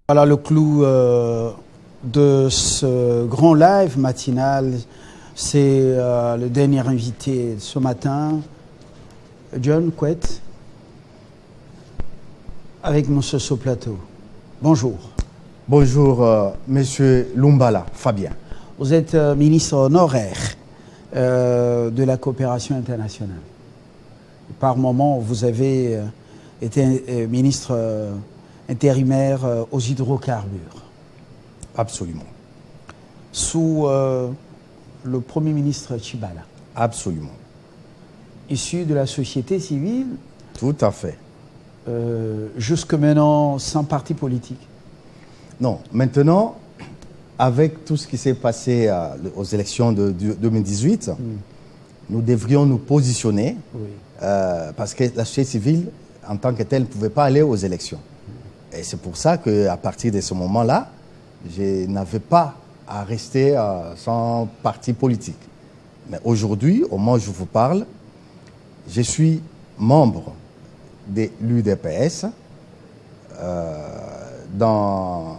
Voilà le clou de ce grand live matinal. C'est le dernier invité ce matin, John Kwet, avec nous sur ce plateau. Bonjour. Bonjour, Monsieur Lumbala, Fabien. Vous êtes ministre honoraire de la coopération internationale. Par moment, vous avez été ministre intérimaire aux hydrocarbures. Absolument. Sous le Premier ministre Tshibala. Absolument. Issu de la société civile. Tout à fait. Jusque maintenant, sans parti politique. Non, maintenant, avec tout ce qui s'est passé aux élections de 2018, nous devrions nous positionner parce que la société civile, en tant que telle, ne pouvait pas aller aux élections. Et c'est pour ça qu'à partir de ce moment-là, je n'avais pas à rester sans parti politique. Mais aujourd'hui, au moment où je vous parle, je suis membre de l'UDPS dans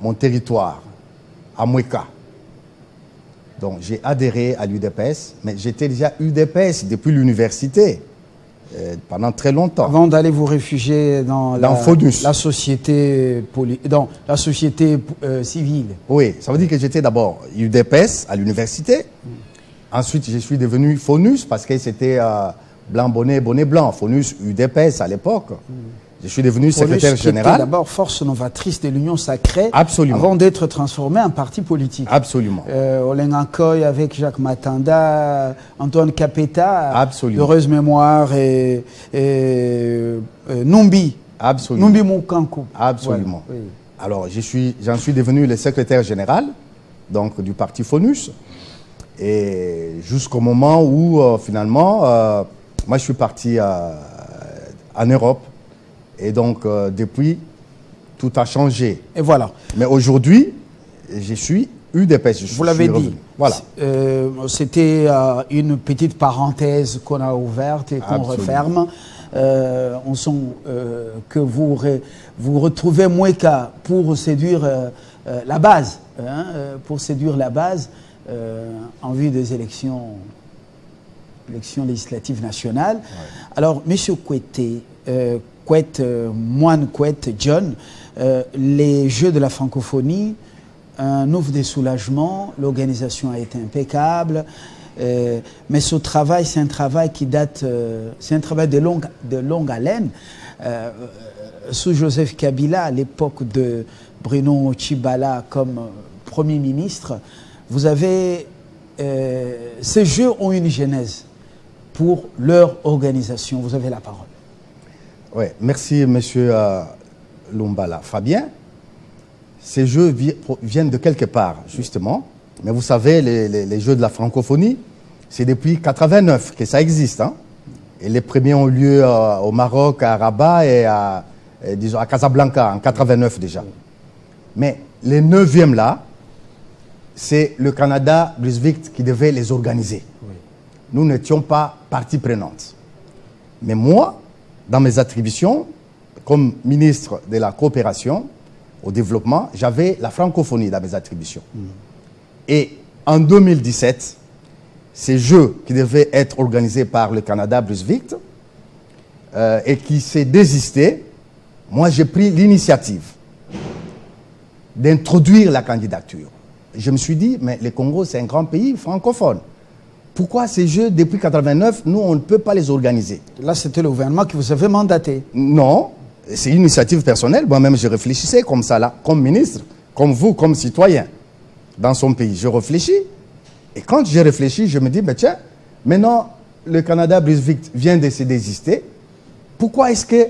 mon territoire, à Moueka. Donc j'ai adhéré à l'UDPS, mais j'étais déjà UDPS depuis l'université pendant très longtemps. Avant d'aller vous réfugier dans la société civile. Oui, ça veut dire que j'étais d'abord UDPS à l'université. Ensuite, je suis devenu FONUS parce que c'était blanc bonnet, bonnet blanc. FONUS, UDPS à l'époque. Je suis devenu secrétaire général. D'abord force novatrice de l'Union sacrée. Absolument. Avant d'être transformé en parti politique. Absolument. Olengakoy avec Jacques Matanda, Antoine Kapeta. Absolument. Heureuse mémoire et Numbi. Absolument. Numbi Mukankou. Absolument. Voilà. Oui. Alors, j'en suis devenu le secrétaire général donc, du parti FONUS. Et jusqu'au moment où, finalement, moi, je suis parti en Europe. Et donc, depuis, tout a changé. Et voilà. Mais aujourd'hui, je suis UDPS. Vous l'avez dit. Voilà. C'était une petite parenthèse qu'on a ouverte et qu'on referme. On sent que vous retrouvez Moueka pour séduire la base. Pour séduire la base en vue des élections législatives nationales. Ouais. Alors, M. Kwete, Moine Kwet, John, les Jeux de la francophonie, un ouvre des soulagements, l'organisation a été impeccable, mais ce travail, c'est un travail qui date, c'est un travail de longue haleine. Sous Joseph Kabila, à l'époque de Bruno Tshibala comme Premier ministre, vous avez, ces Jeux ont une genèse pour leur organisation. Vous avez la parole. Oui, merci Monsieur Lumbala. Fabien, ces jeux viennent de quelque part, justement. Mais vous savez, les jeux de la francophonie, c'est depuis 1989 que ça existe. Hein? Et les premiers ont lieu au Maroc, à Rabat et disons, à Casablanca, en 1989 déjà. Mais les 9e là, c'est le Canada, Brunswick, qui devait les organiser. Oui. Nous n'étions pas partie prenante. Mais moi, dans mes attributions, comme ministre de la coopération au développement, j'avais la francophonie dans mes attributions. Et en 2017, ces Jeux qui devaient être organisés par le Canada Brunswick et qui s'est désisté, moi j'ai pris l'initiative d'introduire la candidature. Je me suis dit, mais le Congo c'est un grand pays francophone. Pourquoi ces Jeux, depuis 1989, nous, on ne peut pas les organiser? Là, c'était le gouvernement qui vous avait mandaté. Non, c'est une initiative personnelle. Moi-même, je réfléchissais comme ça, là, comme ministre, comme vous, comme citoyen, dans son pays. Je réfléchis. Et quand j'ai réfléchi, je me dis, ben tiens, maintenant, le Canada Brunswick vient de se désister. Pourquoi est-ce que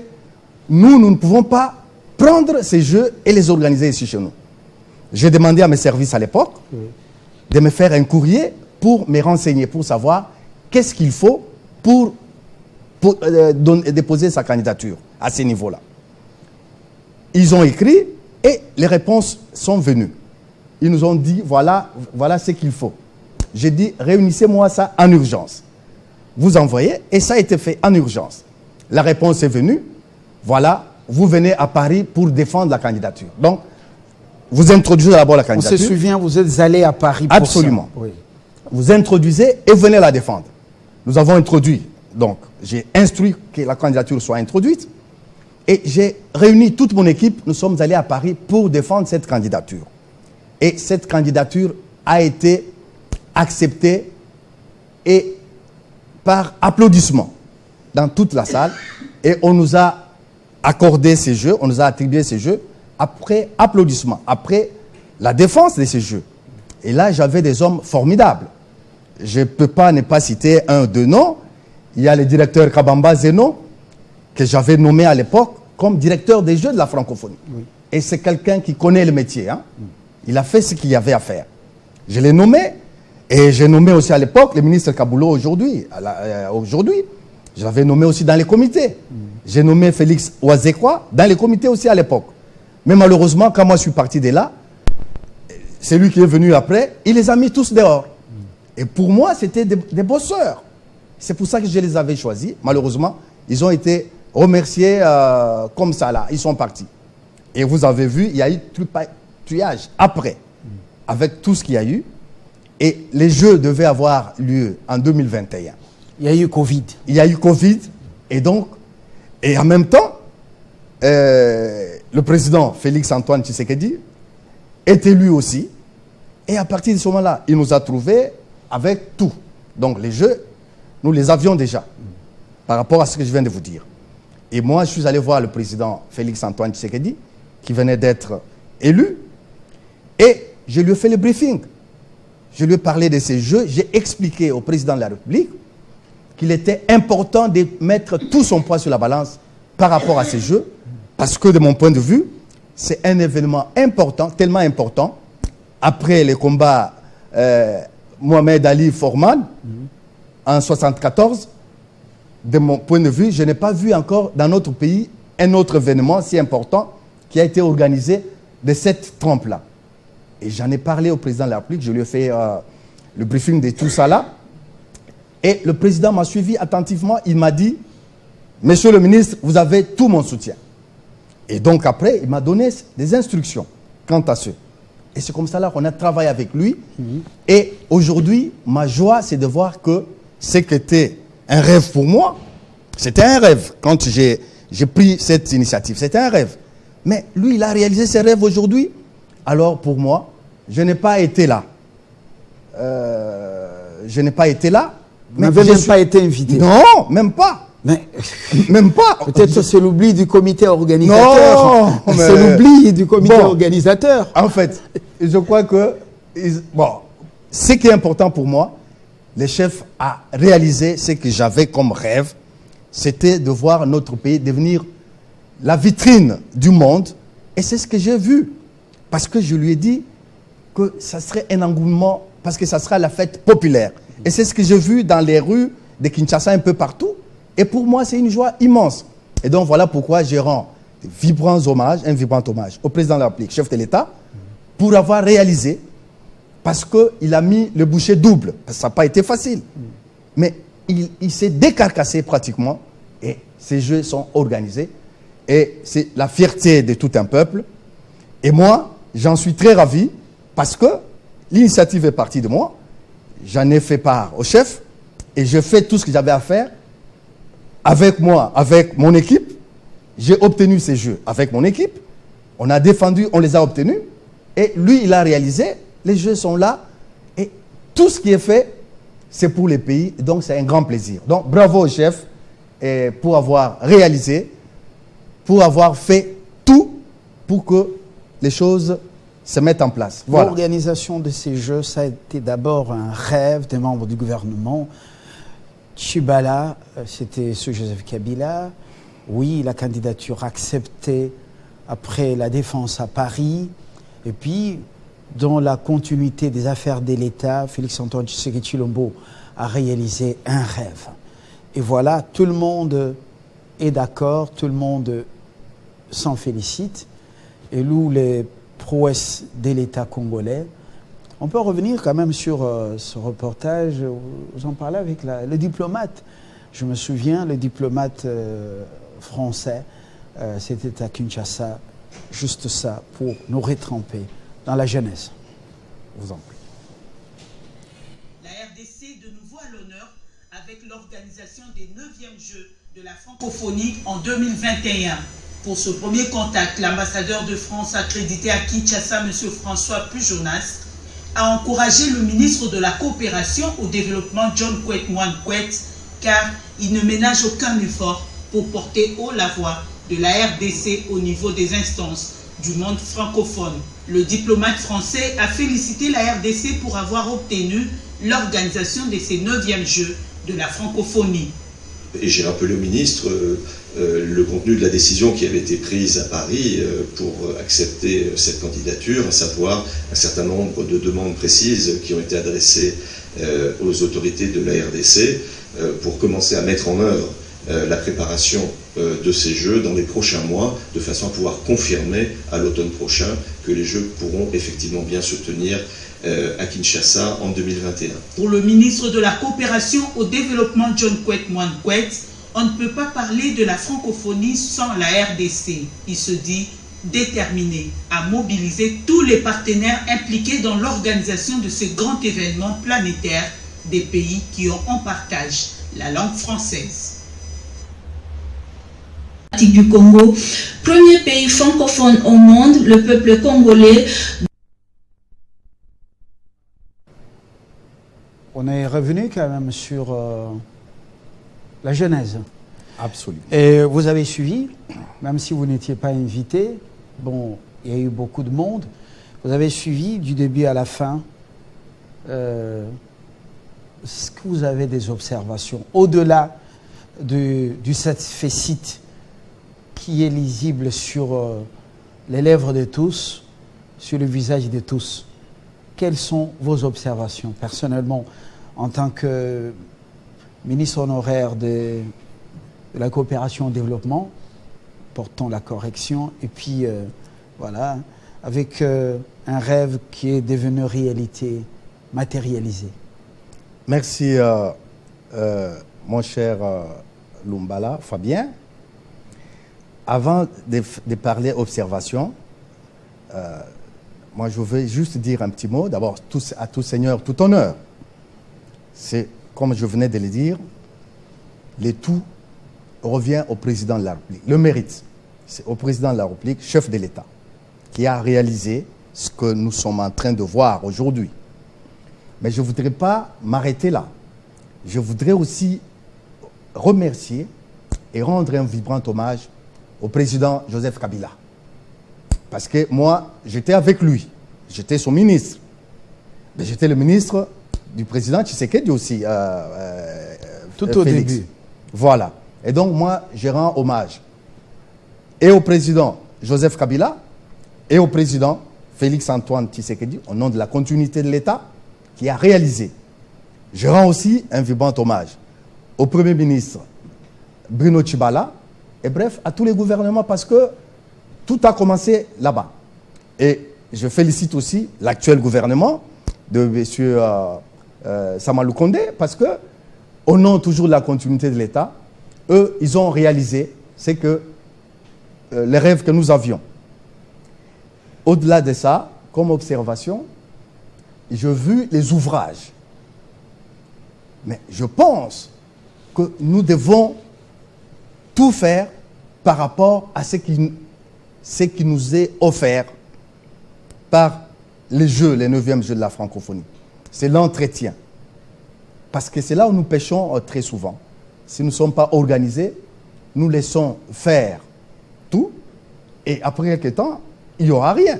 nous ne pouvons pas prendre ces Jeux et les organiser ici chez nous? J'ai demandé à mes services à l'époque de me faire un courrier pour me renseigner, pour savoir qu'est-ce qu'il faut pour déposer sa candidature à ce niveau-là. Ils ont écrit et les réponses sont venues. Ils nous ont dit, voilà ce qu'il faut. J'ai dit, réunissez-moi ça en urgence. Vous envoyez, et ça a été fait en urgence. La réponse est venue, voilà vous venez à Paris pour défendre la candidature. Donc, vous introduisez d'abord la candidature. On se souvient, vous êtes allé à Paris pour Absolument. ça. Oui. Vous introduisez et venez la défendre. Nous avons introduit, donc j'ai instruit que la candidature soit introduite et j'ai réuni toute mon équipe. Nous sommes allés à Paris pour défendre cette candidature. Et cette candidature a été acceptée et par applaudissement dans toute la salle. Et on nous a accordé ces jeux, on nous a attribué ces jeux après applaudissement, après la défense de ces jeux. Et là, j'avais des hommes formidables. Je ne peux pas ne pas citer un ou deux noms. Il y a le directeur Kabamba Zeno, que j'avais nommé à l'époque comme directeur des Jeux de la francophonie. Oui. Et c'est quelqu'un qui connaît le métier. Hein. Il a fait ce qu'il y avait à faire. Je l'ai nommé, et j'ai nommé aussi à l'époque le ministre Kaboulou aujourd'hui. Aujourd'hui, je l'avais nommé aussi dans les comités. J'ai nommé Félix Ouazekwa dans les comités aussi à l'époque. Mais malheureusement, quand moi je suis parti de là, c'est lui qui est venu après, il les a mis tous dehors. Et pour moi, c'était des bosseurs. C'est pour ça que je les avais choisis. Malheureusement, ils ont été remerciés comme ça là. Ils sont partis. Et vous avez vu, il y a eu triage après, avec tout ce qu'il y a eu. Et les Jeux devaient avoir lieu en 2021. Il y a eu Covid. Il y a eu Covid. Et donc, et en même temps, le président Félix Antoine Tshisekedi est élu aussi. Et à partir de ce moment-là, il nous a trouvés avec tout. Donc les Jeux, nous les avions déjà, par rapport à ce que je viens de vous dire. Et moi, je suis allé voir le président Félix Antoine Tshisekedi, qui venait d'être élu, et je lui ai fait le briefing. Je lui ai parlé de ces Jeux, j'ai expliqué au président de la République qu'il était important de mettre tout son poids sur la balance par rapport à ces Jeux, parce que de mon point de vue, c'est un événement important, tellement important, après les combats Mohamed Ali Forman en 1974, de mon point de vue, je n'ai pas vu encore dans notre pays un autre événement si important qui a été organisé de cette trempe-là. Et j'en ai parlé au président de la République, je lui ai fait le briefing de tout ça là. Et le président m'a suivi attentivement, il m'a dit, monsieur le ministre, vous avez tout mon soutien. Et donc après, il m'a donné des instructions quant à ce. Et c'est comme ça là qu'on a travaillé avec lui. Et aujourd'hui, ma joie, c'est de voir que ce qui était un rêve pour moi, c'était un rêve quand j'ai pris cette initiative. C'était un rêve. Mais lui, il a réalisé ses rêves aujourd'hui. Alors pour moi, je n'ai pas été là. Je n'ai pas été là. Vous n'avez même pas été invité. Non, même pas. Mais même pas. Peut-être que c'est l'oubli du comité organisateur. Non, mais... c'est l'oubli du comité organisateur. En fait, je crois que ce qui est important pour moi, le chef a réalisé ce que j'avais comme rêve, c'était de voir notre pays devenir la vitrine du monde. Et c'est ce que j'ai vu. Parce que je lui ai dit que ça serait un engouement, parce que ça sera la fête populaire. Et c'est ce que j'ai vu dans les rues de Kinshasa un peu partout. Et pour moi, c'est une joie immense. Et donc, voilà pourquoi je rends un vibrant hommage au président de la République, chef de l'État, pour avoir réalisé, parce qu'il a mis le bouchée double. Parce que ça n'a pas été facile. Mais il s'est décarcassé pratiquement, et ces Jeux sont organisés. Et c'est la fierté de tout un peuple. Et moi, j'en suis très ravi, parce que l'initiative est partie de moi. J'en ai fait part au chef, et je fais tout ce que j'avais à faire. Avec moi, avec mon équipe, j'ai obtenu ces Jeux avec mon équipe. On a défendu, on les a obtenus. Et lui, il a réalisé. Les Jeux sont là. Et tout ce qui est fait, c'est pour les pays. Donc, c'est un grand plaisir. Donc, bravo au chef pour avoir réalisé, pour avoir fait tout pour que les choses se mettent en place. Voilà. L'organisation de ces Jeux, ça a été d'abord un rêve des membres du gouvernement. Tchibala, c'était ce Joseph Kabila. Oui, la candidature acceptée après la défense à Paris. Et puis, dans la continuité des affaires de l'État, Félix-Antoine Tshisekedi Tshilombo a réalisé un rêve. Et voilà, tout le monde est d'accord, tout le monde s'en félicite. Et nous, les prouesses de l'État congolais, on peut revenir quand même sur ce reportage. Vous en parlez avec le diplomate. Je me souviens, le diplomate français C'était à Kinshasa, juste ça, pour nous retremper dans la jeunesse. Je vous en prie. La RDC de nouveau à l'honneur avec l'organisation des 9e Jeux de la francophonie en 2021. Pour ce premier contact, l'ambassadeur de France accrédité à Kinshasa, M. François Pujonas, a encouragé le ministre de la Coopération au Développement, John Kwet-Moine Kwet, car il ne ménage aucun effort pour porter haut la voix de la RDC au niveau des instances du monde francophone. Le diplomate français a félicité la RDC pour avoir obtenu l'organisation de ces 9e Jeux de la francophonie. Et j'ai rappelé au ministre le contenu de la décision qui avait été prise à Paris pour accepter cette candidature, à savoir un certain nombre de demandes précises qui ont été adressées aux autorités de la RDC pour commencer à mettre en œuvre la préparation de ces Jeux dans les prochains mois, de façon à pouvoir confirmer à l'automne prochain que les Jeux pourront effectivement bien se tenir à Kinshasa en 2021. Pour le ministre de la Coopération au Développement, John Kwet-Moine Kwet, on ne peut pas parler de la francophonie sans la RDC. Il se dit déterminé à mobiliser tous les partenaires impliqués dans l'organisation de ces grands événements planétaires des pays qui ont en partage la langue française. Du Congo, premier pays francophone au monde, le peuple congolais. On est revenu quand même sur la genèse. Absolument. Et vous avez suivi, même si vous n'étiez pas invité, bon, il y a eu beaucoup de monde, vous avez suivi du début à la fin. Est-ce que vous avez des observations au-delà du satisfait qui est lisible sur les lèvres de tous, sur le visage de tous? Quelles sont vos observations personnellement en tant que ministre honoraire de la coopération au développement, portant la correction, et puis voilà, avec un rêve qui est devenu réalité matérialisée? Merci, mon cher Lumbala, Fabien. Avant de parler observation, moi je veux juste dire un petit mot. D'abord, à tout seigneur, tout honneur. C'est, comme je venais de le dire, le tout revient au président de la République. Le mérite, c'est au président de la République, chef de l'État, qui a réalisé ce que nous sommes en train de voir aujourd'hui. Mais je ne voudrais pas m'arrêter là. Je voudrais aussi remercier et rendre un vibrant hommage au président Joseph Kabila. Parce que moi, j'étais avec lui. J'étais son ministre. Mais j'étais le ministre du président Tshisekedi aussi. Tout au début. Voilà. Et donc, moi, je rends hommage et au président Joseph Kabila et au président Félix-Antoine Tshisekedi, au nom de la continuité de l'État, qui a réalisé. Je rends aussi un vibrant hommage au Premier ministre Bruno Tshibala, et bref, à tous les gouvernements, parce que tout a commencé là-bas. Et je félicite aussi l'actuel gouvernement de M. Samalou Kondé, parce que, au nom toujours de la continuité de l'État, eux, ils ont réalisé ce que les rêves que nous avions. Au-delà de ça, comme observation, j'ai vu les ouvrages. Mais je pense que nous devons tout faire par rapport à ce qui nous est offert par les Jeux, les 9e Jeux de la francophonie. C'est l'entretien. Parce que c'est là où nous pêchons très souvent. Si nous ne sommes pas organisés, nous laissons faire tout, et après quelques temps, il n'y aura rien.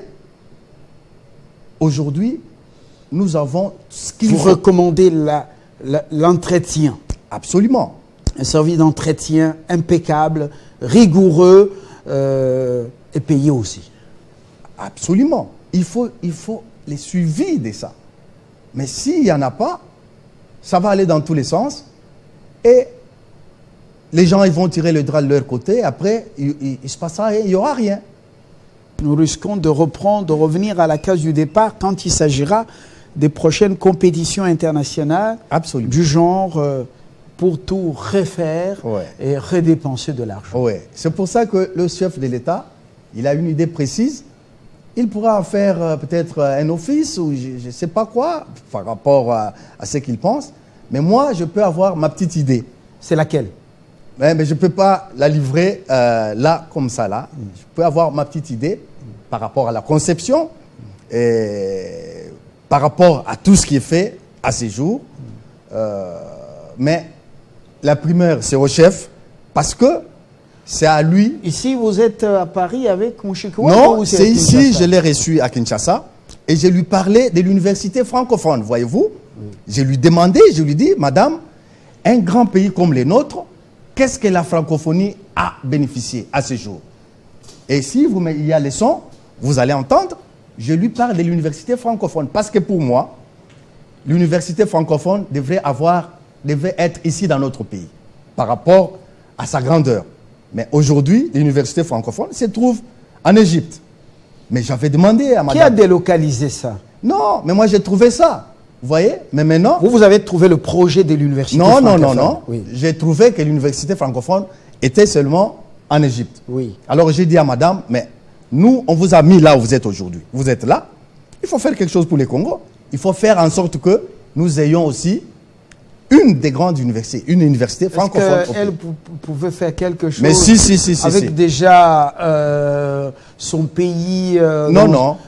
Aujourd'hui, nous avons ce qu'il faut. Vous recommandez l'entretien? Absolument. Un service d'entretien impeccable, rigoureux et payé aussi. Absolument. Il faut les suivis de ça. Mais s'il n'y en a pas, ça va aller dans tous les sens. Et les gens ils vont tirer le drap de leur côté. Après, il se passera rien, il n'y aura rien. Nous risquons de revenir à la case du départ quand il s'agira des prochaines compétitions internationales. Absolument. Du genre pour tout refaire et redépenser de l'argent. Oui, c'est pour ça que le chef de l'État, il a une idée précise. Il pourra en faire peut-être un office ou je ne sais pas quoi par rapport à ce qu'il pense. Mais moi, je peux avoir ma petite idée. C'est laquelle? Mais je ne peux pas la livrer là, comme ça, là. Je peux avoir ma petite idée par rapport à la conception et par rapport à tout ce qui est fait à ces jours. Mais la primeur, c'est au chef parce que c'est à lui. Ici, vous êtes à Paris avec Mouchikoua? Non, c'est ici, je l'ai reçu à Kinshasa et je lui parlais de l'université francophone, voyez-vous. Je lui demandais, je lui dis, madame, un grand pays comme le nôtre, qu'est-ce que la francophonie a bénéficié à ce jour? Et si il y a les sons, vous allez entendre, je lui parle de l'université francophone. Parce que pour moi, l'université francophone devrait être ici dans notre pays, par rapport à sa grandeur. Mais aujourd'hui, l'université francophone se trouve en Égypte. Mais j'avais demandé à madame... Qui a délocalisé ça? Non, mais moi j'ai trouvé ça. Vous voyez? Mais maintenant... Vous avez trouvé le projet de l'université francophone? Non. Oui. J'ai trouvé que l'université francophone était seulement en Égypte. Oui. Alors j'ai dit à madame, mais nous, on vous a mis là où vous êtes aujourd'hui. Vous êtes là. Il faut faire quelque chose pour les Congos. Il faut faire en sorte que nous ayons aussi une des grandes universités, une université francophone. Est-ce qu'elle pouvait faire quelque chose? Mais si. Avec déjà son pays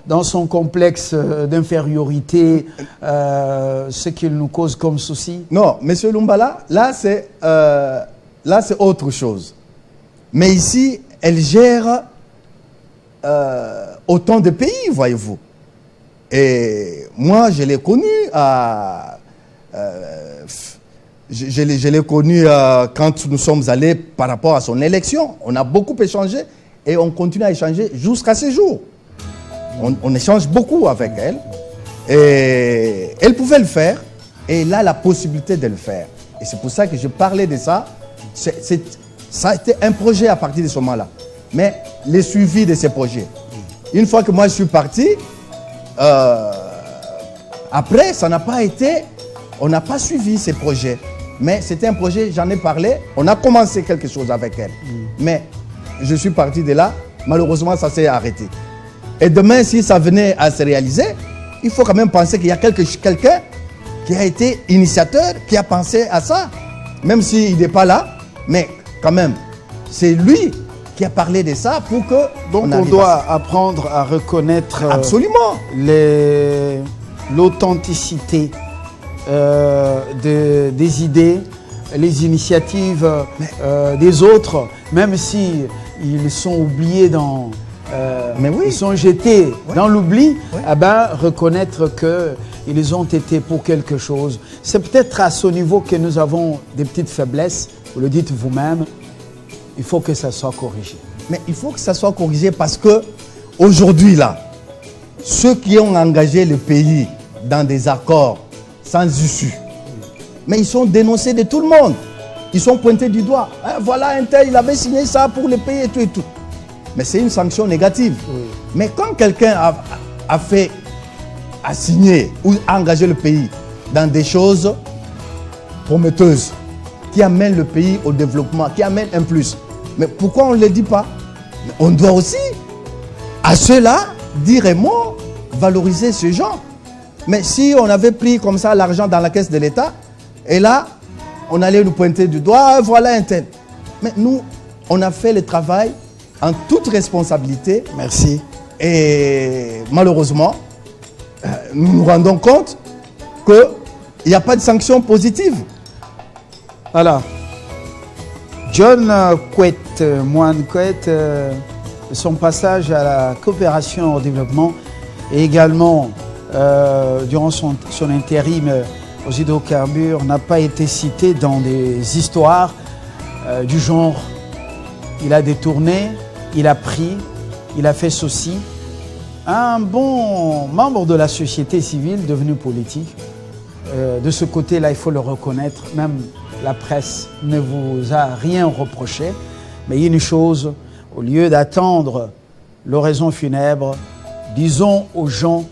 dans son complexe d'infériorité, ce qu'il nous cause comme souci? Non, monsieur Lumbala, là c'est autre chose. Mais ici, elle gère autant de pays, voyez-vous. Et moi, je l'ai connu je l'ai connu quand nous sommes allés par rapport à son élection. On a beaucoup échangé et on continue à échanger jusqu'à ce jour. On échange beaucoup avec elle. Et elle pouvait le faire et elle a la possibilité de le faire. Et c'est pour ça que je parlais de ça. Ça a été un projet à partir de ce moment-là. Mais le suivi de ces projets. Une fois que moi je suis parti, après, ça n'a pas été... On n'a pas suivi ces projets. Mais c'était un projet, j'en ai parlé. On a commencé quelque chose avec elle. Mais je suis parti de là. Malheureusement, ça s'est arrêté. Et demain, si ça venait à se réaliser, il faut quand même penser qu'il y a quelqu'un qui a été initiateur, qui a pensé à ça. Même s'il n'est pas là, mais quand même, c'est lui qui a parlé de ça pour que... Donc on doit apprendre à reconnaître absolument l'authenticité des idées, les initiatives des autres, même si ils sont oubliés ils sont jetés dans l'oubli, reconnaître qu'ils ont été pour quelque chose. C'est peut-être à ce niveau que nous avons des petites faiblesses, vous le dites vous-même, il faut que ça soit corrigé. Mais il faut que ça soit corrigé parce que aujourd'hui là, ceux qui ont engagé le pays dans des accords sans issue, mais ils sont dénoncés de tout le monde. Ils sont pointés du doigt. Hein, voilà un tel, il avait signé ça pour le pays et tout et tout. Mais c'est une sanction négative. Oui. Mais quand quelqu'un a signé ou a engagé le pays dans des choses prometteuses, qui amènent le pays au développement, qui amènent un plus, mais pourquoi on ne le dit pas? Mais on doit aussi, à ceux-là, dire un mot, valoriser ces gens. Mais si on avait pris comme ça l'argent dans la caisse de l'État, et là, on allait nous pointer du doigt, voilà un tel. Mais nous, on a fait le travail en toute responsabilité. Merci. Et malheureusement, nous nous rendons compte qu'il n'y a pas de sanction positive. Alors, John Kwet, Moine Kwet, son passage à la coopération au développement et également durant son intérim aux hydrocarbures n'a pas été cité dans des histoires du genre il a détourné, il a pris, il a fait ceci. Un bon membre de la société civile devenu politique, de ce côté-là, il faut le reconnaître, même la presse ne vous a rien reproché, mais il y a une chose, au lieu d'attendre l'oraison funèbre, disons aux gens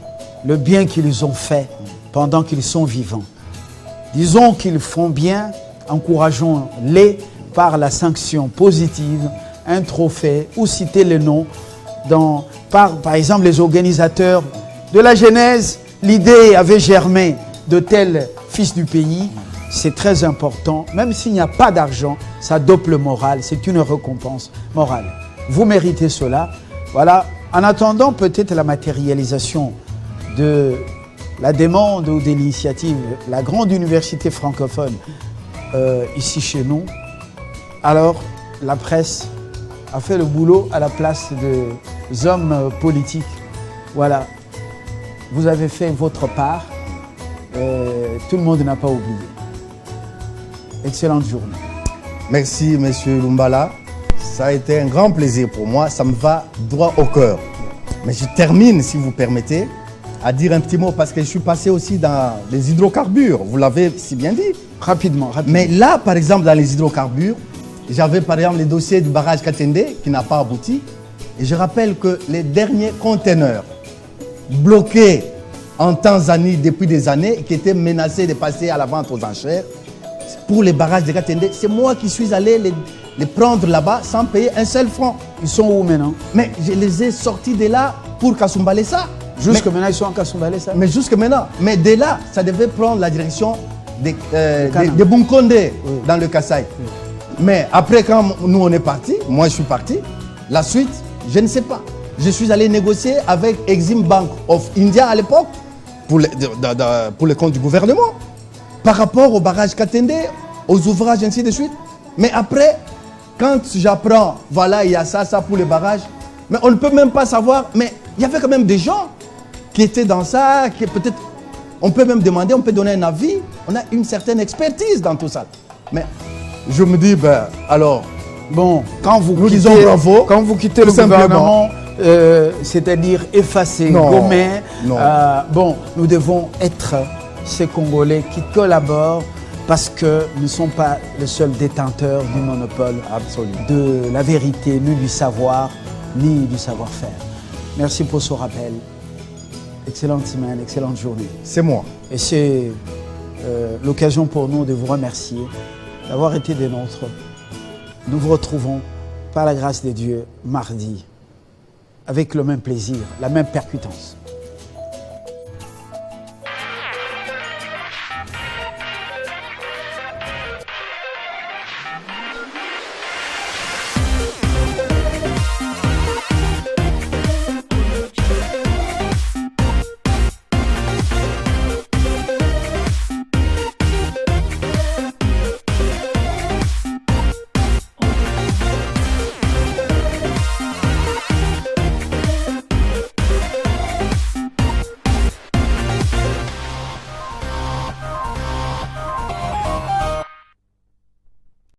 le bien qu'ils ont fait pendant qu'ils sont vivants. Disons qu'ils font bien encourageons-les par la sanction positive, un trophée, ou citer les noms. Par exemple, les organisateurs de la Genèse, l'idée avait germé de tel fils du pays. C'est très important. Même s'il n'y a pas d'argent, ça dope le moral. C'est une récompense morale. Vous méritez cela. Voilà. En attendant peut-être la matérialisation de la demande ou de l'initiative, la grande université francophone ici chez nous, alors la presse a fait le boulot à la place des hommes politiques. Voilà. Vous avez fait votre part. Tout le monde n'a pas oublié. Excellente journée. Merci, Monsieur Lumbala. Ça a été un grand plaisir pour moi. Ça me va droit au cœur. Mais je termine, si vous permettez, à dire un petit mot parce que je suis passé aussi dans les hydrocarbures. Vous l'avez si bien dit. Rapidement. Mais là, par exemple, dans les hydrocarbures, j'avais par exemple le dossier du barrage Katende qui n'a pas abouti. Et je rappelle que les derniers conteneurs bloqués en Tanzanie depuis des années, qui étaient menacés de passer à la vente aux enchères, pour les barrages de Katende, c'est moi qui suis allé les prendre là-bas sans payer un seul franc. Ils sont où maintenant? Mais je les ai sortis de là pour Kasumbalesa. Jusque maintenant, ils sont en Kasumbalesa. Mais jusque maintenant. Mais de là, ça devait prendre la direction de Bunkonde, dans le Kasaï. Oui. Mais après, quand nous on est partis, moi je suis parti, la suite, je ne sais pas. Je suis allé négocier avec Exim Bank of India à l'époque, pour le compte du gouvernement, par rapport au barrage Katende, aux ouvrages, ainsi de suite. Mais après, quand j'apprends, voilà, il y a ça pour les barrages, mais on ne peut même pas savoir, mais il y avait quand même des gens qui étaient dans ça, qui peut-être, on peut même demander, on peut donner un avis, on a une certaine expertise dans tout ça. Mais je me dis, ben, alors, bon, quand vous nous disons bravo, quand vous quittez le gouvernement, c'est-à-dire effacer, gommer, bon, nous devons être ces Congolais qui collaborent parce que nous ne sommes pas les seuls détenteurs du monopole de la vérité, ni du savoir, ni du savoir-faire. Merci pour ce rappel. Excellente semaine, excellente journée. C'est moi. Et c'est l'occasion pour nous de vous remercier d'avoir été des nôtres. Nous vous retrouvons par la grâce de Dieu mardi avec le même plaisir, la même percutance.